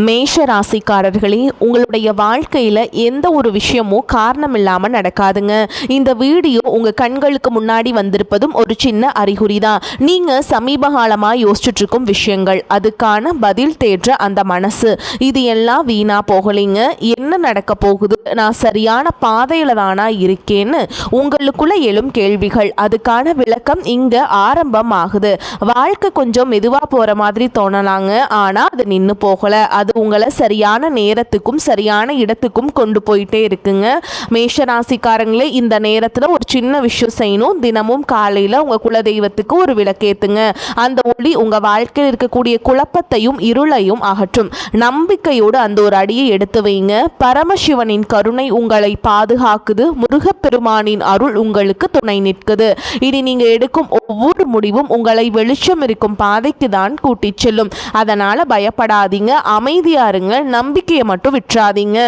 மேஷ ராசிக்காரர்களே, உங்களுடைய வாழ்க்கையில் எந்த ஒரு விஷயமும் காரணம் இல்லாமல் நடக்காதுங்க. இந்த வீடியோ உங்கள் கண்களுக்கு முன்னாடி வந்திருப்பதும் ஒரு சின்ன அறிகுறி தான். நீங்கள் சமீப காலமாக யோசிச்சுட்டு இருக்கும் விஷயங்கள், அதுக்கான பதில் தேடுற அந்த மனசு, இது எல்லாம் வீணா போகலைங்க. என்ன நடக்க போகுது, நான் சரியான பாதையில் தானா இருக்கேன்னு உங்களுக்குள்ள எழும் கேள்விகள், அதுக்கான விளக்கம் இங்கே ஆரம்பம் ஆகுது. வாழ்க்கை கொஞ்சம் மெதுவாக போகிற மாதிரி தோணலாங்க, ஆனால் அது நின்று போகலை. அது உங்களை சரியான நேரத்துக்கும் சரியான இடத்துக்கும் கொண்டு போயிட்டே இருக்குங்க. மேஷராசிக்காரங்களே, இந்த நேரத்தில் ஒரு சின்ன விஷயம் செய்யணும். தினமும் காலையில் உங்கள் குலதெய்வத்துக்கு ஒரு விளக்கேற்றுங்க. அந்த ஒளி உங்கள் வாழ்க்கையில் இருக்கக்கூடிய குழப்பத்தையும் இருளையும் அகற்றும். நம்பிக்கையோடு அந்த ஒரு அடியை எடுத்து வைங்க. பரமசிவனின் கருணை உங்களை பாதுகாக்குது. முருகப்பெருமானின் அருள் உங்களுக்கு துணை நிற்குது. இனி நீங்கள் எடுக்கும் ஒவ்வொரு முடிவும் உங்களை வெளிச்சம் இருக்கும் பாதைக்கு தான் கூட்டிச் செல்லும். அதனால பயப்படாதீங்க, அமைதியா இருங்க, நம்பிக்கையை மட்டும் விட்டுறாதீங்க.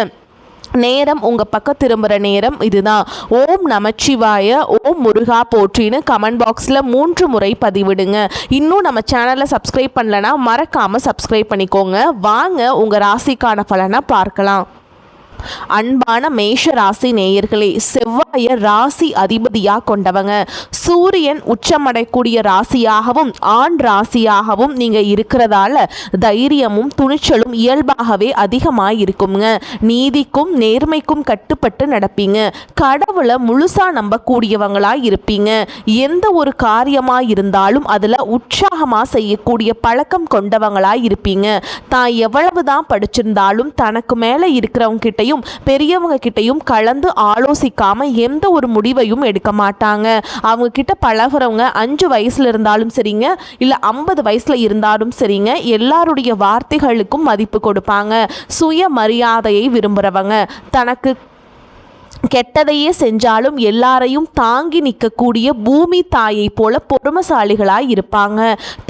நேரம் உங்கள் பக்கம் திரும்புகிற நேரம் இதுதான். ஓம் நமச்சிவாய, ஓம் முருகா போற்றின்னு கமெண்ட் பாக்ஸில் 3 முறை பதிவிடுங்க. இன்னும் நம்ம சேனலை சப்ஸ்கிரைப் பண்ணலன்னா மறக்காமல் சப்ஸ்கிரைப் பண்ணிக்கோங்க. வாங்க உங்கள் ராசிக்கான பலனை பார்க்கலாம். அன்பான மேஷ ராசி நேயர்களே, செவ்வாய ராசி அதிபதியா கொண்டவங்க. சூரியன் உச்சமடைக்கூடிய ராசியாகவும் ஆண் ராசியாகவும் நீங்க இருக்கிறதால தைரியமும் துணிச்சலும் இயல்பாகவே அதிகமாக இருக்குங்க. நீதிக்கும் நேர்மைக்கும் கட்டுப்பட்டு நடப்பீங்க. கடவுளை முழுசா நம்பக்கூடியவங்களா இருப்பீங்க. எந்த ஒரு காரியமா இருந்தாலும் அதுல உற்சாகமா செய்யக்கூடிய பழக்கம் கொண்டவங்களா இருப்பீங்க. தான் எவ்வளவுதான் படிச்சிருந்தாலும் தனக்கு மேல இருக்கிறவங்க கிட்டையும் பெரியவங்க கிட்டையும் கலந்து ஆலோசிக்காம எந்த ஒரு முடிவையும் எடுக்க மாட்டாங்க. அவங்க கிட்ட பழகுறவங்க 5 வயசுல இருந்தாலும் சரிங்க, இல்ல 50 வயசுல இருந்தாலும் சரிங்க, எல்லாருடைய வார்த்தைகளுக்கும் மதிப்பு கொடுப்பாங்க. சுய மரியாதையை விரும்புறவங்க. தனக்கு கெட்டதையே செஞ்சாலும் எல்லாரையும் தாங்கி நிற்கக்கூடிய பூமி தாயை போல பொறுமைசாலிகளாய் இருப்பாங்க.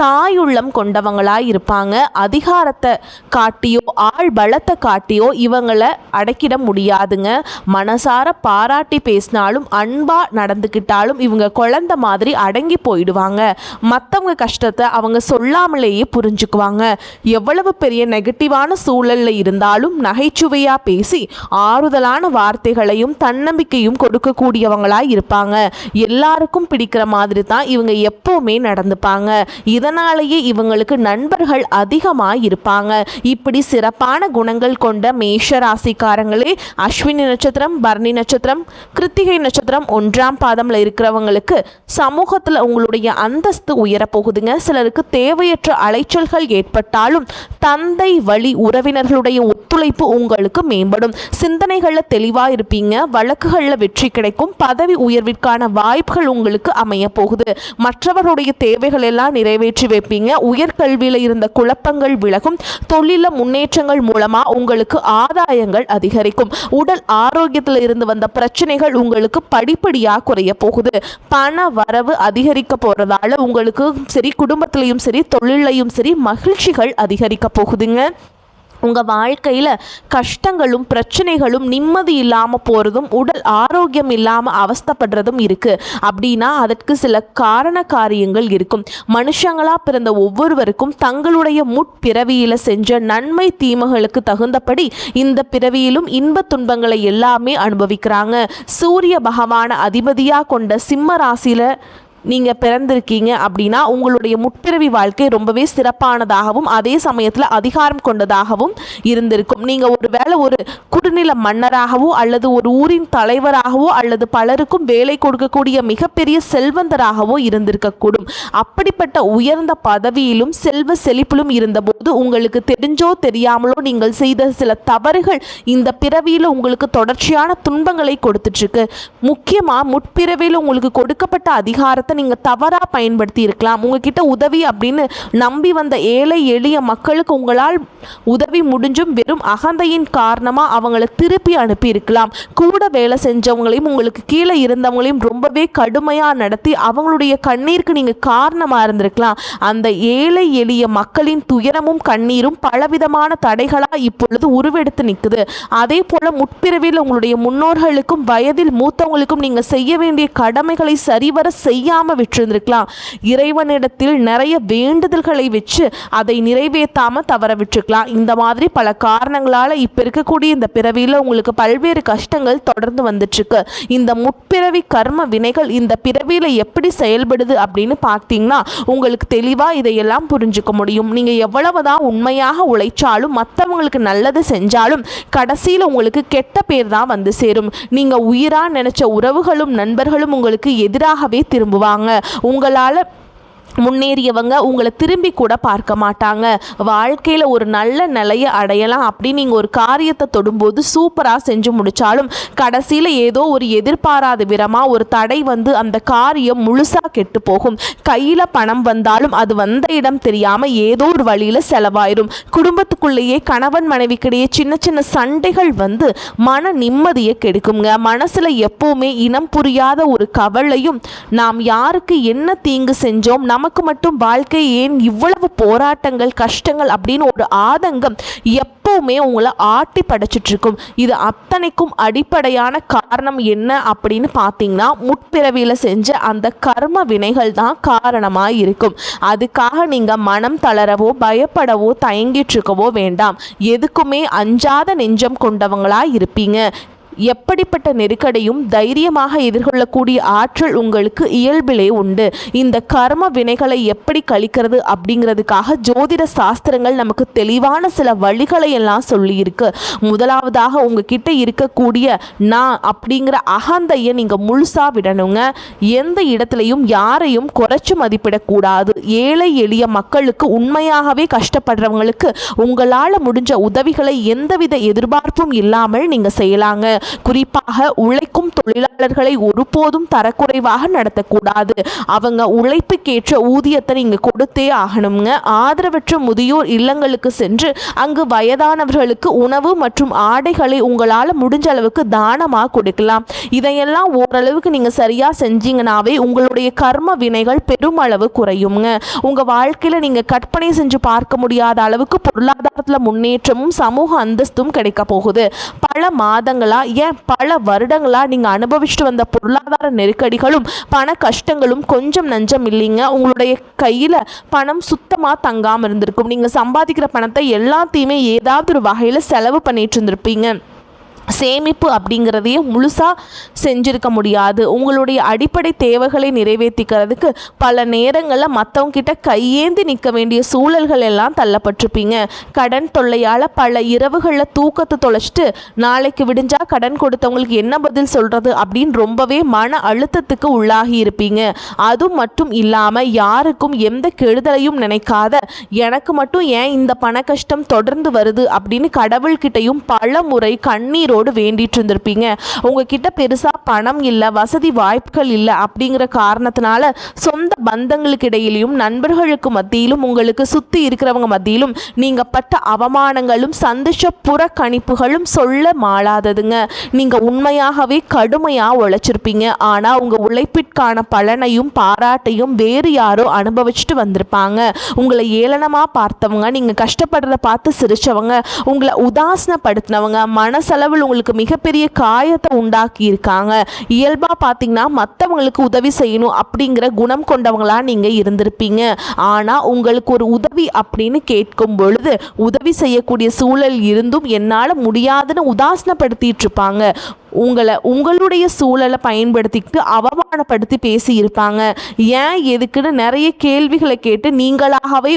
தாயுள்ளம் கொண்டவங்களாய் இருப்பாங்க. அதிகாரத்தை காட்டியோ ஆள் பலத்தை காட்டியோ இவங்களை அடக்கிட முடியாதுங்க. மனசார பாராட்டி பேசினாலும் அன்பா நடந்துக்கிட்டாலும் இவங்க குழந்தை மாதிரி அடங்கி போயிடுவாங்க. மற்றவங்க கஷ்டத்தை அவங்க சொல்லாமலேயே புரிஞ்சுக்குவாங்க. எவ்வளவு பெரிய நெகட்டிவான சூழல்ல இருந்தாலும் நகைச்சுவையா பேசி ஆறுதலான வார்த்தைகளையும் தன்னம்பிக்கையும் கொடுக்கக்கூடியவங்களா இருப்பாங்க. எல்லாருக்கும் பிடிக்கிற மாதிரி தான் இவங்க எப்பவுமே நடந்துப்பாங்க. இதனாலேயே இவங்களுக்கு நண்பர்கள் அதிகமாக இருப்பாங்க. இப்படி சிறப்பான குணங்கள் கொண்ட மேஷ ராசிக்காரங்களே, அஸ்வினி நட்சத்திரம், பரணி நட்சத்திரம், கிருத்திகை நட்சத்திரம் 1ஆம் பாதம்ல இருக்கிறவங்களுக்கு சமூகத்தில் உங்களுடைய அந்தஸ்து உயரப்போகுதுங்க. சிலருக்கு தேவையற்ற அலைச்சல்கள் ஏற்பட்டாலும் தந்தை வழி உறவினர்களுடைய ஒத்துழைப்பு உங்களுக்கு மேம்படும். சிந்தனைகளில் தெளிவாக இருப்பீங்க. வழக்குகளில் வெற்றி கிடைக்கும். பதவி உயர்விற்கான வாய்ப்புகள் உங்களுக்கு அமைய போகுது. மற்றவருடைய தேவைகள் எல்லாம் நிறைவேற்றி வைப்பீங்க. உயர்கல்வியில் இருந்த குழப்பங்கள் விலகும். தொழில முன்னேற்றங்கள் மூலமா உங்களுக்கு ஆதாயங்கள் அதிகரிக்கும். உடல் ஆரோக்கியத்தில் இருந்து வந்த பிரச்சனைகள் உங்களுக்கு படிப்படியாக குறைய போகுது. பண வரவு அதிகரிக்க போறதால உங்களுக்கு சரி, குடும்பத்திலையும் சரி, தொழிலையும் சரி மகிழ்ச்சிகள் அதிகரிக்க போகுதுங்க. உங்கள் வாழ்க்கையில் கஷ்டங்களும் பிரச்சனைகளும் நிம்மதி இல்லாமல் போகிறதும் உடல் ஆரோக்கியம் இல்லாமல் அவஸ்தப்படுறதும் இருக்குது. அப்படின்னா அதற்கு சில காரண காரியங்கள் இருக்கும். மனுஷங்களாக பிறந்த ஒவ்வொருவருக்கும் தங்களுடைய முற்பிறவியில் செஞ்ச நன்மை தீமைகளுக்கு தகுந்தபடி இந்த பிறவியிலும் இன்ப துன்பங்களை எல்லாமே அனுபவிக்கிறாங்க. சூரிய பகவான அதிபதியாக கொண்ட சிம்ம ராசியில் நீங்கள் பிறந்திருக்கீங்க அப்படின்னா உங்களுடைய முற்பிறவி வாழ்க்கை ரொம்பவே சிறப்பானதாகவும் அதே சமயத்தில் அதிகாரம் கொண்டதாகவும் இருந்திருக்கும். நீங்கள் ஒரு வேளை ஒரு குறுநில மன்னராகவோ அல்லது ஒரு ஊரின் தலைவராகவோ அல்லது பலருக்கும் வேலை கொடுக்கக்கூடிய மிகப்பெரிய செல்வந்தராகவோ இருந்திருக்கக்கூடும். அப்படிப்பட்ட உயர்ந்த பதவியிலும் செல்வ செழிப்பிலும் இருந்தபோது உங்களுக்கு தெரிஞ்சோ தெரியாமலோ நீங்கள் செய்த சில தவறுகள் இந்த பிறவியில் உங்களுக்கு தொடர்ச்சியான துன்பங்களை கொடுத்துட்ருக்கு. முக்கியமாக முற்பிறவியில் உங்களுக்கு கொடுக்கப்பட்ட அதிகாரத்தை நீங்க தவறா பயன்படுத்தி இருக்கலாம். உங்ககிட்ட உதவி அப்படின்னு நம்பி வந்த ஏழை எளிய மக்களுக்கு உங்களால் உதவி முடிஞ்சும் வெறும் அகந்தையின் காரணமா அவங்களை திருப்பி அனுப்பி இருக்கலாம். கூட வேலை செஞ்சவங்களையும் உங்களுக்கு கீழே இருந்தவங்களையும் ரொம்பவே கடுமையா நடத்தி அவங்களுடைய கண்ணீருக்கு நீங்க காரணமா இருந்திருக்கலாம். அந்த ஏழை எளிய மக்களின் துயரமும் கண்ணீரும் பலவிதமான தடைகளா இப்பொழுது உருவெடுத்து நிற்குது. அதே போல முற்பிறவியில் உங்களுடைய முன்னோர்களுக்கும் வயதில் மூத்தவங்களுக்கும் நீங்க செய்ய வேண்டிய கடமைகளை சரிவர செய்யாம செய்யாமல் விட்டுருந்துருக்கலாம். இறைவனிடத்தில் நிறைய வேண்டுதல்களை வச்சு அதை நிறைவேற்றாமல் தவற விட்டுருக்கலாம். இந்த மாதிரி பல காரணங்களால் இப்போ இருக்கக்கூடிய இந்த பிறவியில் உங்களுக்கு பல்வேறு கஷ்டங்கள் தொடர்ந்து வந்துட்டுருக்கு. இந்த முற்பிறவி கர்ம வினைகள் இந்த பிறவியில் எப்படி செயல்படுது அப்படின்னு பார்த்தீங்கன்னா உங்களுக்கு தெளிவாக இதையெல்லாம் புரிஞ்சுக்க முடியும். நீங்கள் எவ்வளவுதான் உண்மையாக உழைச்சாலும் மற்றவங்களுக்கு நல்லது செஞ்சாலும் கடைசியில் உங்களுக்கு கெட்ட பேர் தான் வந்து சேரும். நீங்கள் உயிராக நினைச்ச உறவுகளும் நண்பர்களும் உங்களுக்கு எதிராகவே திரும்புவாங்க. உங்களால் முன்னேறியவங்க உங்களை திரும்பி கூட பார்க்க மாட்டாங்க. வாழ்க்கையில் ஒரு நல்ல நிலையை அடையலாம் அப்படின்னு நீங்கள் ஒரு காரியத்தை தொடும்போது சூப்பராக செஞ்சு முடித்தாலும் கடைசியில் ஏதோ ஒரு எதிர்பாராத விதமாக ஒரு தடை வந்து அந்த காரியம் முழுசாக கெட்டு போகும். கையில் பணம் வந்தாலும் அது வந்த இடம் தெரியாமல் ஏதோ ஒரு வழியில் செலவாயிடும். குடும்பத்துக்குள்ளேயே கணவன் மனைவிக்கிடையே சின்ன சின்ன சண்டைகள் வந்து மன நிம்மதியை கெடுக்குங்க. மனசில் எப்போவுமே இனம் புரியாத ஒரு கவலையும், நாம் யாருக்கு என்ன தீங்கு செஞ்சோம், நமக்கு மட்டும் வாழ்க்கை ஏன் இவ்வளவு போராட்டங்கள் கஷ்டங்கள் அப்படின்னு ஒரு ஆதங்கம் எப்பவுமே உங்களை ஆட்டி படைச்சிட்டு இருக்கும். இது அத்தனைக்கும் அடிப்படையான காரணம் என்ன அப்படின்னு பார்த்தீங்கன்னா முற்பிறவியில் செஞ்ச அந்த கர்ம வினைகள் தான் காரணமாக இருக்கும். அதுக்காக நீங்கள் மனம் தளரவோ பயப்படவோ தயங்கிட்டு இருக்கவோ வேண்டாம். எதுக்குமே அஞ்சாத நெஞ்சம் கொண்டவங்களா இருப்பீங்க. எப்படிப்பட்ட நெருக்கடியும் தைரியமாக எதிர்கொள்ளக்கூடிய ஆற்றல் உங்களுக்கு இயல்பிலே உண்டு. இந்த கர்ம வினைகளை எப்படி கழிக்கிறது அப்படிங்கிறதுக்காக ஜோதிட சாஸ்திரங்கள் நமக்கு தெளிவான சில வழிகளை எல்லாம் சொல்லியிருக்கு. முதலாவதாக உங்ககிட்ட இருக்கக்கூடிய நான் அப்படிங்கிற அகந்தையை நீங்கள் முழுசாக விடணுங்க. எந்த இடத்துலையும் யாரையும் குறைச்சு மதிப்பிடக்கூடாது. ஏழை எளிய மக்களுக்கு, உண்மையாகவே கஷ்டப்படுறவங்களுக்கு உங்களால் முடிஞ்ச உதவிகளை எந்தவித எதிர்பார்ப்பும் இல்லாமல் நீங்கள் செய்யலாங்க. குறிப்பாக உழைக்கும் தொழிலாளர்களை ஒருபோதும் தரக்குறைவாக நடத்தக்கூடாது. அவங்க உழைப்புக்கேற்ற ஊதியத்தை நீங்க கொடுத்தே ஆகணுங்க. ஆதரவற்ற முதியோர் இல்லங்களுக்கு சென்று அங்கு வயதானவர்களுக்கு உணவு மற்றும் ஆடைகளை உங்களால் முடிஞ்ச அளவுக்கு தானமாக கொடுக்கலாம். இதையெல்லாம் ஓரளவுக்கு நீங்க சரியா செஞ்சீங்கன்னாவே உங்களுடைய கர்ம வினைகள் பெருமளவு குறையுங்க. உங்க வாழ்க்கையில நீங்க கற்பனை செஞ்சு பார்க்க முடியாத அளவுக்கு பொருளாதாரத்தில் முன்னேற்றமும் சமூக அந்தஸ்தும் கிடைக்க போகுது. பல மாதங்களா பல வருடங்களா நீங்க அனுபவிச்சுட்டு வந்த பொருளாதார நெருக்கடிகளும் பண கஷ்டங்களும் கொஞ்சம் நஞ்சம் இல்லைங்க. உங்களுடைய கையில பணம் சுத்தமா தங்காம இருந்திருக்கும். நீங்க சம்பாதிக்கிற பணத்தை எல்லாத்தையுமே ஏதாவது ஒரு வகையில செலவு பண்ணிட்டு இருந்திருப்பீங்க. சேமிப்பு அப்படிங்கிறதையே முழுசாக செஞ்சிருக்க முடியாது. உங்களுடைய அடிப்படை தேவைகளை நிறைவேற்றிக்கிறதுக்கு பல நேரங்களில் மற்றவங்க கிட்ட கையேந்தி நிற்க வேண்டிய சூழல்கள் எல்லாம் தள்ளப்பட்டிருப்பீங்க. கடன் தொல்லையால் பல இரவுகளில் தூக்கத்தை தொலைச்சிட்டு நாளைக்கு விடிஞ்சா கடன் கொடுத்தவங்களுக்கு என்ன பதில் சொல்கிறது அப்படின்னு ரொம்பவே மன அழுத்தத்துக்கு உள்ளாகி இருப்பீங்க. அது மட்டும் இல்லாமல் யாருக்கும் எந்த கெடுதலையும் நினைக்காத, எனக்கு மட்டும் ஏன் இந்த பண கஷ்டம் தொடர்ந்து வருது அப்படின்னு கடவுள்கிட்டையும் பல முறை கண்ணீரோடு வேண்டிட்டு இருந்திருப்பீங்க. உங்ககிட்ட பெருசா பணம் இல்லை, வசதி வாய்ப்புகள் இல்லை அப்படிங்கிற காரணத்தினால சொந்த பந்தங்களுக்கு இடையிலும் நண்பர்களுக்கு மத்தியிலும் உங்களுக்கு சுத்தி இருக்கிறவங்க மத்தியிலும் நீங்க பட்ட அவமானங்களும் சந்தோஷ புறக்கணிப்புகளும் சொல்ல மாளாததுங்க. நீங்க உண்மையாகவே கடுமையா உழைச்சிருப்பீங்க. ஆனா உங்க உழைப்பிற்கான பலனையும் பாராட்டையும் வேறு யாரோ அனுபவிச்சுட்டு வந்திருப்பாங்க. உங்களை ஏளனமா பார்த்தவங்க, நீங்க கஷ்டப்படுறத பார்த்து சிரிச்சவங்க, உங்களை உதாசனப்படுத்தினவங்க மனசளவில் உங்களுக்கு மிகப்பெரிய காயத்தை உண்டாக்கி இருக்காங்க. இயல்பா பார்த்தீங்கன்னா மற்றவங்களுக்கு உதவி செய்யணும் அப்படிங்கிற குணம் கொண்டவங்களா நீங்க இருந்திருப்பீங்க. ஆனா உங்களுக்கு ஒரு உதவி அப்படின்னு கேட்கும் பொழுது உதவி செய்யக்கூடிய சூழல் இருந்தும் என்னால் முடியாதுன்னு உதாசனப்படுத்திட்டு இருப்பாங்க. உங்களுடைய சூழலை பயன்படுத்திக்கிட்டு அவமானப்படுத்தி பேசி இருப்பாங்க. ஏன் எதுக்குன்னு நிறைய கேள்விகளை கேட்டு நீங்களாகவே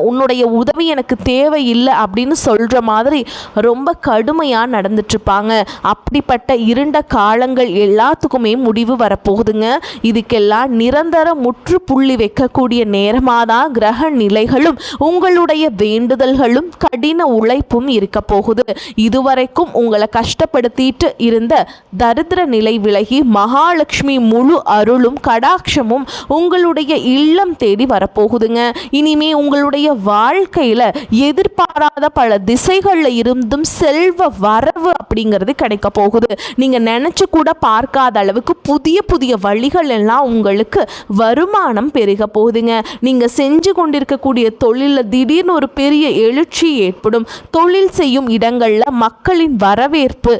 உன்னுடைய உதவி எனக்கு தேவையில்லை அப்படின்னு சொல்கிற மாதிரி ரொம்ப கடுமையாக நடந்துட்டுருப்பாங்க. அப்படிப்பட்ட இருண்ட காலங்கள் எல்லாத்துக்குமே முடிவு வரப்போகுதுங்க. இதுக்கெல்லாம் நிரந்தர முற்றுப்புள்ளி வைக்கக்கூடிய நேரமாக தான் கிரக நிலைகளும் உங்களுடைய வேண்டுதல்களும் கடின உழைப்பும் இருக்க போகுது. இதுவரைக்கும் உங்களை கஷ்டப்படுத்திட்டு இருந்த தரித்திர நிலை விலகி மகாலட்சுமி முழு அருளும் கடாட்சமும் உங்களுடைய இல்லம் தேடி வரப்போகுதுங்க. இனிமே உங்களுடைய வாழ்க்கையில எதிர்பாராத பல திசைகளில் இருந்தும் செல்வ வரவு அப்படிங்கிறது கிடைக்க போகுது. நீங்க நினைச்சு கூட பார்க்காத அளவுக்கு புதிய புதிய வழிகள் எல்லாம் உங்களுக்கு வருமானம் பெருக போகுதுங்க. நீங்க செஞ்சு கொண்டிருக்கக்கூடிய தொழிலில் திடீர்னு ஒரு பெரிய எழுச்சி ஏற்படும். தொழில் செய்யும் இடங்கள்ல மக்களின் வரவேற்பு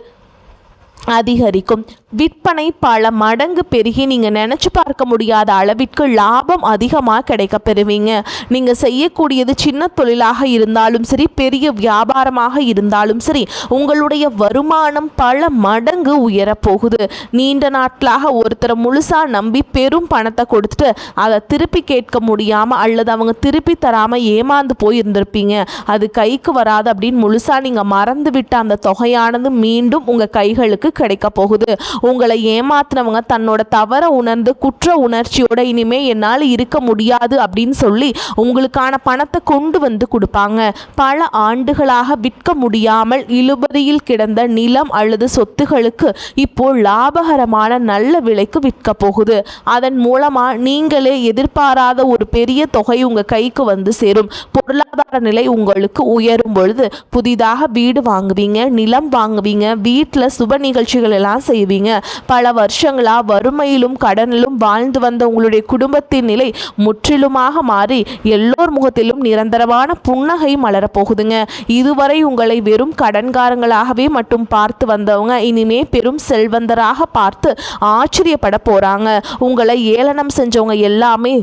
அதிகரிக்கும். விற்பனை பல மடங்கு பெருகி நீங்கள் நினச்சி பார்க்க முடியாத அளவிற்கு லாபம் அதிகமாக கிடைக்க பெறுவீங்க. நீங்கள் செய்யக்கூடியது சின்ன தொழிலாக இருந்தாலும் சரி, பெரிய வியாபாரமாக இருந்தாலும் சரி, உங்களுடைய வருமானம் பல மடங்கு உயரப்போகுது. நீண்ட நாட்களாக ஒருத்தரை முழுசாக நம்பி பெரும் பணத்தை கொடுத்துட்டு அதை திருப்பி கேட்க முடியாமல் அல்லது அவங்க திருப்பி தராமல் ஏமாந்து போய் இருந்திருப்பீங்க. அது கைக்கு வராது அப்படின்னு முழுசாக நீங்கள் மறந்து விட்ட அந்த தொகையானது மீண்டும் உங்கள் கைகளுக்கு கிடைக்க போகுது. உங்களை ஏமாத்தினவங்க தன்னோட தவற உணர்ந்து குற்ற உணர்ச்சியோட இனிமே என்னால் இருக்க முடியாது அப்படின்னு சொல்லி உங்களுக்கான பணத்தை கொண்டு வந்து கொடுப்பாங்க. பல ஆண்டுகளாக விற்க முடியாமல் இழுபறியில் கிடந்த நிலம் அல்லது சொத்துகளுக்கு இப்போ லாபகரமான நல்ல விலைக்கு விற்க போகுது. அதன் மூலமா நீங்களே எதிர்பாராத ஒரு பெரிய தொகை உங்க கைக்கு வந்து சேரும். பொருளாதார நிலை உங்களுக்கு உயரும் பொழுது புதிதாக வீடு வாங்குவீங்க, நிலம் வாங்குவீங்க, வீட்டில் சுப நிகழ்ச்சிகள் எல்லாம் செய்வீங்க. பல வருஷங்களா வறுமையிலும் கடனிலும் வாழ்ந்து வந்த உங்களுடைய குடும்பத்தின் நிலை முற்றிலுமாக மாறி எல்லோர் முகத்திலும் நிரந்தரமான புன்னகை மலரப்போகுதுங்க. இதுவரை உங்களை வெறும் கடன்காரங்களாகவே மட்டும் பார்த்து வந்தவங்க இனிமே பெரும் செல்வந்தராக பார்த்து ஆச்சரியப்பட போறாங்க. உங்களை ஏளனம் செஞ்சவங்க எல்லாமே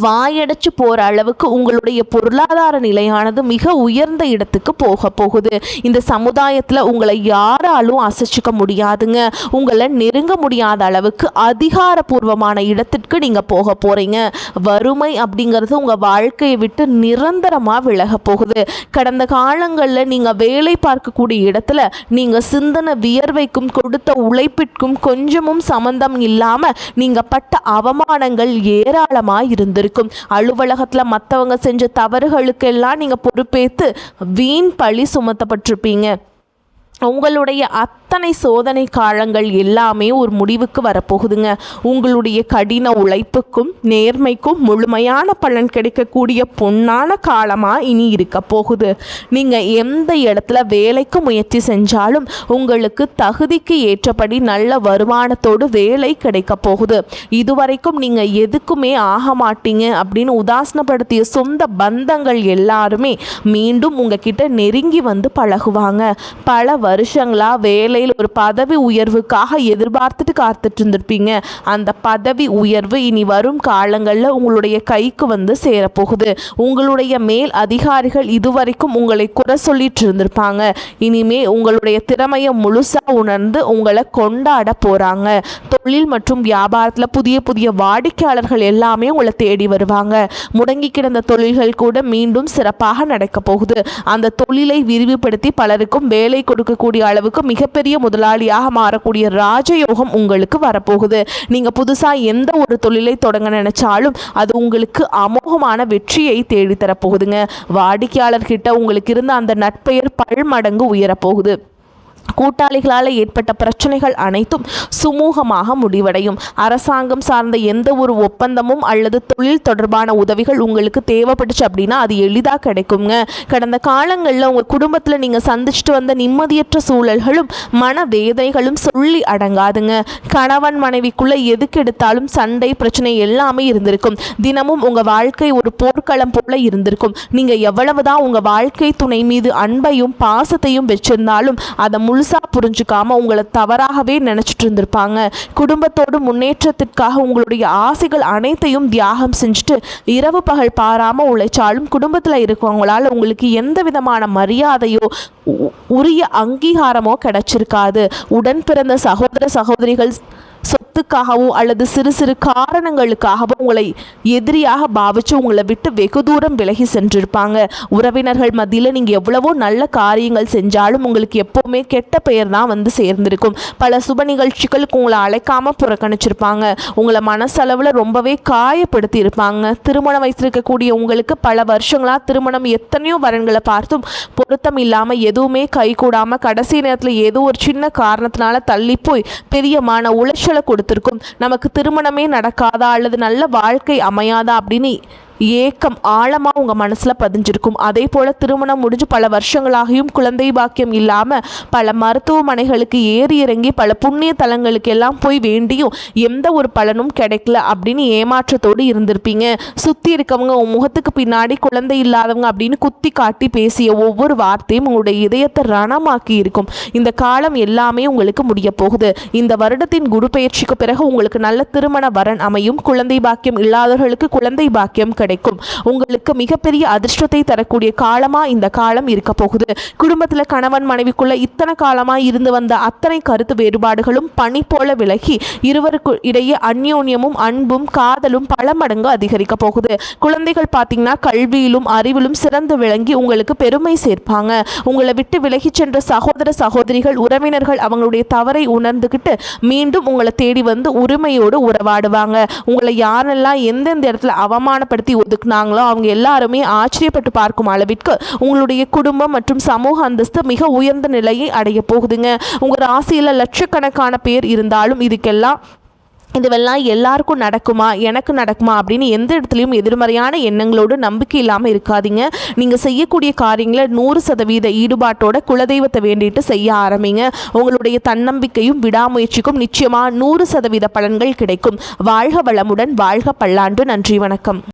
வாயடைச்சு போகிற அளவுக்கு உங்களுடைய பொருளாதார நிலையானது மிக உயர்ந்த இடத்துக்கு போக போகுது. இந்த சமுதாயத்தில் உங்களை யாராலும் அசைச்சிக்க முடியாதுங்க. உங்களை நெருங்க முடியாத அளவுக்கு அதிகாரப்பூர்வமான இடத்திற்கு நீங்கள் போக போகிறீங்க. வறுமை அப்படிங்கிறது உங்கள் வாழ்க்கையை விட்டு நிரந்தரமாக விலக போகுது. கடந்த காலங்களில் நீங்கள் வேலை பார்க்கக்கூடிய இடத்துல நீங்கள் சிந்தனை வியர்வைக்கும் கொடுத்த உழைப்பிற்கும் கொஞ்சமும் சம்பந்தம் இல்லாமல் நீங்கள் பட்ட அவமானங்கள் ஏராளமாக இருந்திருக்கும். அலுவலகத்தில் மற்றவங்க செஞ்ச தவறுகளுக்கெல்லாம் நீங்க பொறுப்பேற்று வீண் பழி சுமத்தப்பட்டிருப்பீங்க. உங்களுடைய அத்தனை சோதனை காலங்கள் எல்லாமே ஒரு முடிவுக்கு வரப்போகுதுங்க. உங்களுடைய கடின உழைப்புக்கும் நேர்மைக்கும் முழுமையான பலன் கிடைக்கக்கூடிய பொன்னான காலமாக இனி இருக்க போகுது. நீங்கள் எந்த இடத்துல வேலைக்கு முயற்சி செஞ்சாலும் உங்களுக்கு தகுதிக்கு ஏற்றபடி நல்ல வருமானத்தோடு வேலை கிடைக்க போகுது. இதுவரைக்கும் நீங்கள் எதுக்குமே ஆக மாட்டீங்க அப்படின்னு உதாசனப்படுத்திய சொந்த பந்தங்கள் எல்லாருமே மீண்டும் உங்ககிட்ட நெருங்கி வந்து பழகுவாங்க. பல வருஷங்களா வேலையில் ஒரு பதவி உயர்வுக்காக எதிர்பார்த்துட்டு காத்துட்டு இருந்திருப்பீங்க. அந்த பதவி உயர்வு இனி வரும் காலங்களில் உங்களுடைய கைக்கு வந்து சேரப்போகுது. உங்களுடைய மேல் அதிகாரிகள் இதுவரைக்கும் உங்களை குறை சொல்லிட்டு இருந்திருப்பாங்க. இனிமே உங்களுடைய திறமையை முழுசா உணர்ந்து உங்களை கொண்டாட போறாங்க. தொழில் மற்றும் வியாபாரத்தில் புதிய புதிய வாடிக்கையாளர்கள் எல்லாமே உங்களை தேடி வருவாங்க. முடங்கி கிடந்த தொழில்கள் கூட மீண்டும் சிறப்பாக நடக்க போகுது. அந்த தொழிலை விரிவுபடுத்தி பலருக்கும் வேலை கொடுக்கக்கூடிய அளவுக்கு மிகப்பெரிய முதலாளியாக மாறக்கூடிய ராஜயோகம் உங்களுக்கு வரப்போகுது. நீங்க புதுசா எந்த ஒரு தொழிலை தொடங்க நினைச்சாலும் அது உங்களுக்கு அமோகமான வெற்றியை தேடித்தரப்போகுதுங்க. வாடிக்கையாளர்கிட்ட உங்களுக்கு இருந்த அந்த நட்பெயர் பல்மடங்கு உயரப்போகுது. கூட்டாளிகளால் ஏற்பட்ட பிரச்சனைகள் அனைத்தும் சுமூகமாக முடிவடையும். அரசாங்கம் சார்ந்த எந்த ஒரு ஒப்பந்தமும் அல்லது தொழில் தொடர்பான உதவிகள் உங்களுக்கு தேவைப்பட்டுச்சு அப்படின்னா அது எளிதாக கிடைக்குங்க. கடந்த காலங்களில் உங்கள் குடும்பத்தில் நீங்கள் சந்திச்சுட்டு வந்த நிம்மதியற்ற சூழல்களும் மனவேதனைகளும் சொல்லி அடங்காதுங்க. கணவன் மனைவிக்குள்ளே எதுக்கு எடுத்தாலும் சண்டை பிரச்சனை எல்லாமே இருந்திருக்கும். தினமும் உங்கள் வாழ்க்கை ஒரு போர்க்களம் போல இருந்திருக்கும். நீங்கள் எவ்வளவுதான் உங்கள் வாழ்க்கை துணை மீது அன்பையும் பாசத்தையும் வச்சிருந்தாலும் அதை முழுசா புரிஞ்சுக்காம உங்களை தவறாகவே நினைச்சிட்டு இருந்திருப்பாங்க. குடும்பத்தோடு முன்னேற்றத்திற்காக உங்களுடைய ஆசைகள் அனைத்தையும் தியாகம் செஞ்சுட்டு இரவு பகல் பாராம உழைச்சாலும் குடும்பத்தில் இருக்கவங்களால உங்களுக்கு எந்த விதமான மரியாதையோ உரிய அங்கீகாரமோ கிடைச்சிருக்காது. உடன் பிறந்த சகோதர சகோதரிகள் சொத்துக்காகவோ அல்லது சிறு சிறு காரணங்களுக்காகவோ உங்களை எதிரியாக பாவிச்சு உங்களை விட்டு வெகு தூரம் விலகி சென்றிருப்பாங்க. உறவினர்கள் மத்தியில் நீங்கள் எவ்வளவோ நல்ல காரியங்கள் செஞ்சாலும் உங்களுக்கு எப்போவுமே கெட்ட பெயர் தான் வந்து சேர்ந்திருக்கும். பல சுப நிகழ்ச்சிகளுக்கு உங்களை அழைக்காமல் புறக்கணிச்சிருப்பாங்க. உங்களை மனசளவில் ரொம்பவே காயப்படுத்தி இருப்பாங்க. திருமணம் வைத்திருக்கக்கூடிய உங்களுக்கு பல வருஷங்களாக திருமணம் எத்தனையோ வரன்களை பார்த்தும் பொருத்தம் இல்லாமல் எதுவுமே கைகூடாமல் கடைசி நேரத்தில் ஏதோ ஒரு சின்ன காரணத்தினால தள்ளி போய் பெரிய மன உளைச்சல் கொடுத்திருக்கும். நமக்கு திருமணமே நடக்காதா அல்லது நல்ல வாழ்க்கை அமையாதா அப்படின்னு ஏக்கம் ஆழமாக உங்கள் மனசில் பதிஞ்சிருக்கும். அதே போல் திருமணம் முடிஞ்சு பல வருஷங்களாகியும் குழந்தை பாக்கியம் இல்லாமல் பல மருத்துவமனைகளுக்கு ஏறி இறங்கி பல புண்ணிய தலங்களுக்கு எல்லாம் போய் வேண்டியும் எந்த ஒரு பலனும் கிடைக்கல அப்படின்னு ஏமாற்றத்தோடு இருந்திருப்பீங்க. சுற்றி இருக்கவங்க உன் முகத்துக்கு பின்னாடி குழந்தை இல்லாதவங்க அப்படின்னு குத்தி காட்டி பேசிய ஒவ்வொரு வார்த்தையும் உங்களுடைய இதயத்தை ரணமாக்கி இருக்கும். இந்த காலம் எல்லாமே உங்களுக்கு முடிய போகுது. இந்த வருடத்தின் குரு பெயர்ச்சிக்கு பிறகு உங்களுக்கு நல்ல திருமண வரன் அமையும். குழந்தை பாக்கியம் இல்லாதவர்களுக்கு குழந்தை பாக்கியம் கிடைக்கும். உங்களுக்கு மிகப்பெரிய அதிர்ஷ்டத்தை தரக்கூடிய காலமா இந்த காலம் இருக்க போகுது. குடும்பத்தில் கணவன் மனைவிக்குள்ள இத்தனை காலமா இருந்து வந்த அத்தனை கருத்து வேறுபாடுகளும் பனி போல விலகி இருவருக்கு இடையே அந்யோன்யமும் அன்பும் காதலும் பல மடங்கு அதிகரிக்க போகுது. குழந்தைகள் பார்த்தீங்கன்னா கல்வியிலும் அறிவிலும் சிறந்து விளங்கி உங்களுக்கு பெருமை சேர்ப்பாங்க. உங்களை விட்டு விலகி சென்ற சகோதர சகோதரிகள் உறவினர்கள் அவங்களுடைய தவறை உணர்ந்துகிட்டு மீண்டும் உங்களை தேடி வந்து உரிமையோடு உறவாடுவாங்க. உங்களை யாரெல்லாம் எந்தெந்த இடத்துல அவமானப்படுத்தி ஒதுக்குனாங்களோ அவங்க எல்லாருமே ஆச்சரியப்பட்டு பார்க்கும் அளவிற்கு உங்களுடைய குடும்பம் மற்றும் சமூக அந்தஸ்து மிக உயர்ந்த நிலையை அடைய போகுதுங்க. உங்கள் ராசியில் லட்சக்கணக்கான பேர் இருந்தாலும் இதுவெல்லாம் எல்லாருக்கும் நடக்குமா, எனக்கு நடக்குமா அப்படின்னு எந்த இடத்துலையும் எதிர்மறையான எண்ணங்களோடு நம்பிக்கை இல்லாமல் இருக்காதீங்க. நீங்கள் செய்யக்கூடிய காரியங்களை 100% ஈடுபாட்டோட குலதெய்வத்தை வேண்டிட்டு செய்ய ஆரம்பிங்க. உங்களுடைய தன்னம்பிக்கையும் விடாமுயற்சிக்கும் நிச்சயமாக 100% பலன்கள் கிடைக்கும். வாழ்க வளமுடன், வாழ்க பல்லாண்டு. நன்றி, வணக்கம்.